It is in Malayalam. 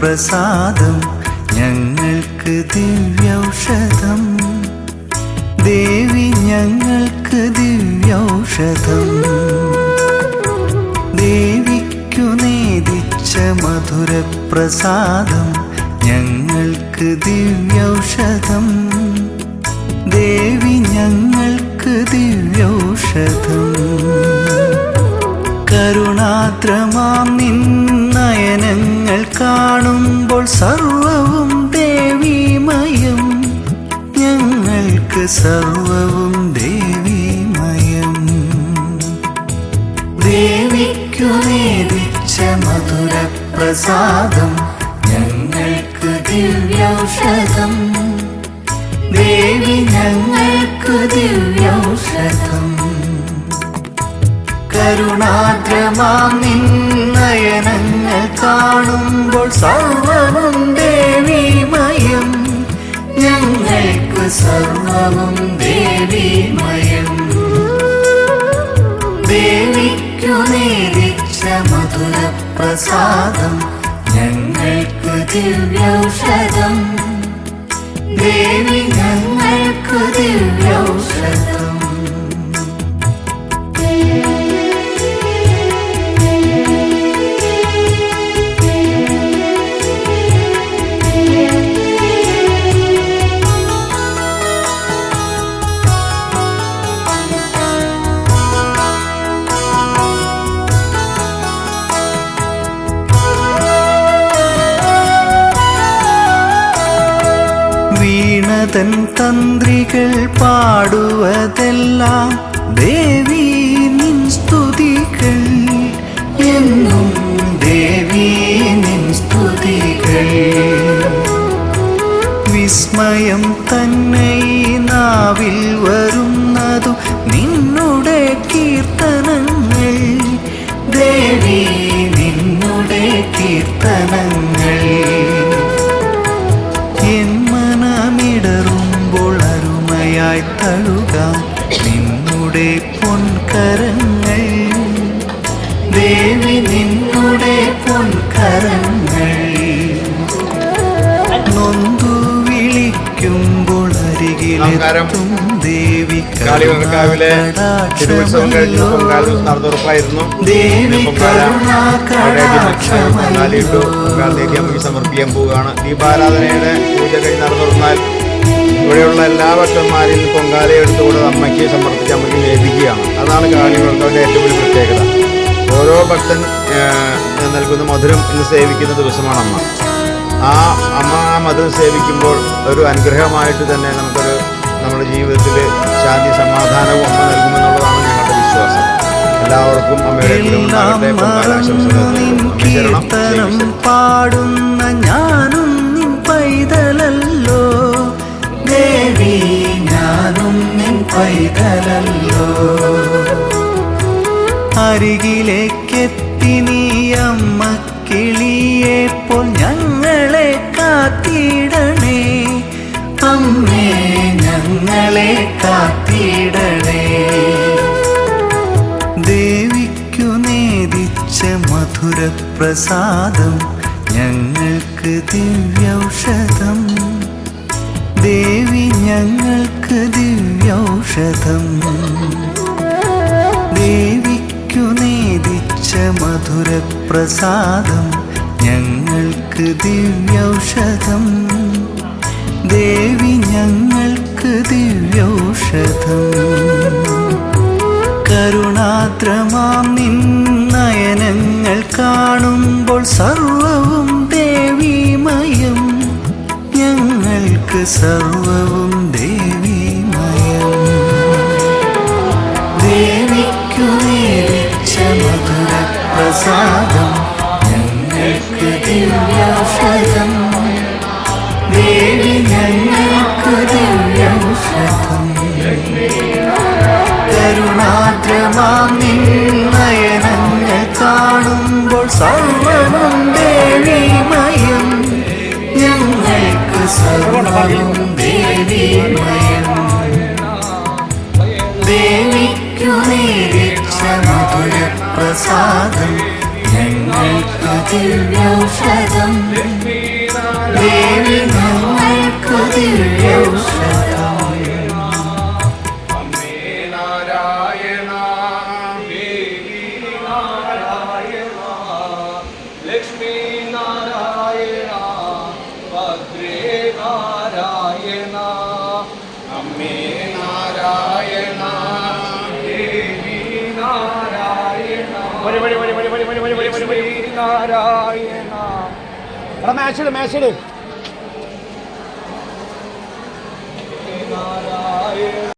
മധുരപ്രസാദം ഞങ്ങൾക്ക് ദിവ്യൗഷധം. ദേവി ഞങ്ങൾക്ക് ദിവ്യൗഷധം. ദേവിക്കു നേദിച്ച മധുരപ്രസാദം ഞങ്ങൾക്ക് ദിവ്യൗഷധം. ദേവി ഞങ്ങൾക്ക് ദിവ്യൗഷധം. കരുണാദ്രമാം നിൻ നയനങ്ങൾ കാണുമ്പോൾ സർവവും ദേവീമയം. ഞങ്ങൾക്ക് സർവവും ദേവീമയം. ദേവിക്കു നേദിച്ച മധുരപ്രസാദം ഞങ്ങൾക്ക് ദിവ്യൗഷധം. ദേവി ഞങ്ങൾക്ക് ദിവ്യൗഷധം. കരുണാദ്രമാം നിൻ നയനങ്ങൾ കാണുമ്പോൾ സർവവും ദേവീമയം. ഞങ്ങൾക്ക് സർവവും ദേവീമയം. ദേവിക്കു നേദിച്ച മധുരപ്രസാദം ഞങ്ങൾക്ക് ദിവ്യൗഷധം. ദേവി ഞങ്ങൾക്ക് ദിവ്യൗഷധം. വീണതൻ തന്ത്രികൾ പാടുവതെല്ലാം ദേവി നിൻ സ്തുതികൾ. എന്നും ദേവി നിൻ സ്തുതികൾ. വിസ്മയം തന്നെ ഈ നാവിൽ വരുന്നതു നിന്നുടെ കീർത്തനങ്ങൾ. ദേവി നിന്നുടെ കീർത്തനങ്ങൾ. ിടറുമ്പോൾ അരുമയായി തഴുകാം നിന്നുടെ പൊൻകരങ്ങൾ. ദേവി നിന്നുടെ പൊൻകരങ്ങൾ. നൊന്തു വിളിക്കുമ്പോൾ അരികിലെത്തും ദേവി. സമർപ്പിക്കാൻ പോവുകയാണ്. ദീപാരാധനയുടെ പൂജ കഴിഞ്ഞ് നടന്നുറന്നാൽ ഇവിടെയുള്ള എല്ലാ ഭക്തന്മാരിൽ പൊങ്കാല എടുത്തുകൊണ്ട് അമ്മയ്ക്ക് സമർപ്പിച്ച് അമ്മയ്ക്ക് നേദിക്കുകയാണ്. അതാണ് കാളികൾക്കവൻ്റെ ഏറ്റവും വലിയ പ്രത്യേകത. ഓരോ ഭക്തൻ നൽകുന്ന മധുരം ഇന്ന് സേവിക്കുന്ന ദിവസമാണ് അമ്മ. അമ്മ ആ മധുരം സേവിക്കുമ്പോൾ ഒരു അനുഗ്രഹമായിട്ട് തന്നെ നമ്മുടെ ജീവിതത്തിൽ ശാന്തി സമാധാനവും അമ്മ നൽകുമെന്നുള്ളതാണ് ഞങ്ങളുടെ വിശ്വാസം. എല്ലാവർക്കും അമ്മയുടെ കീർത്തനം പാടുന്ന ഞാനും നിൻ പൈതലല്ലോ. ദേവി ഞാനും നിൻ പൈതലല്ലോ. അരികിലേക്കെത്തി നീ അമ്മ കിളിയെപ്പോൾ ഞങ്ങളെ കാത്തിടണേ. അമ്മേ ഞങ്ങളെ കാത്തിടണേ. ദേവിക്കു നേദിച്ച മധുരപ്രസാദം ഞങ്ങൾക്ക് ദിവ്യൗഷധം. ദേവി ഞങ്ങൾക്ക് ദിവ്യൗഷധം. ദേവിക്കു നേദിച്ച മധുരപ്രസാദം ഞങ്ങൾക്ക് ദിവ്യൗഷധം. ദേവി ഞങ്ങൾക്ക് ദിവ്യൗഷധം. കരുണാദ്രമാം നിൻ നയനങ്ങൾ കാണുമ്പോൾ സർവവും ദേവീമയം. ഞങ്ങൾക്ക് സർവവും ദേവീമയം. ദേവിക്കു നേദിച്ച മധുരപ്രസാദം ഞങ്ങൾക്ക് ദിവ്യൗഷധം. ദേവി ഞങ്ങൾക്ക് ദിവ്യൗഷധം. കരുണാദ്രമാം നിൻ നയനങ്ങൾ കാണുമ്പോൾ സർവവും ദേവീമയം. ഞങ്ങൾക്ക് സർവവും ദേവീമയം. ദേവിക്കു നേദിച്ച മധുരപ്രസാദം ഞങ്ങൾക്ക് ദിവ്യൗഷധം ദേവി ഞങ്ങൾക്ക് ദിവ്യൗഷധം ലക്ഷ്മീ നാരായണ ഭദ്രേ നാരായണ അമ്മേ നാരായണ ദേവി നാരായണ നാരായണ മേശിട് നാരായണ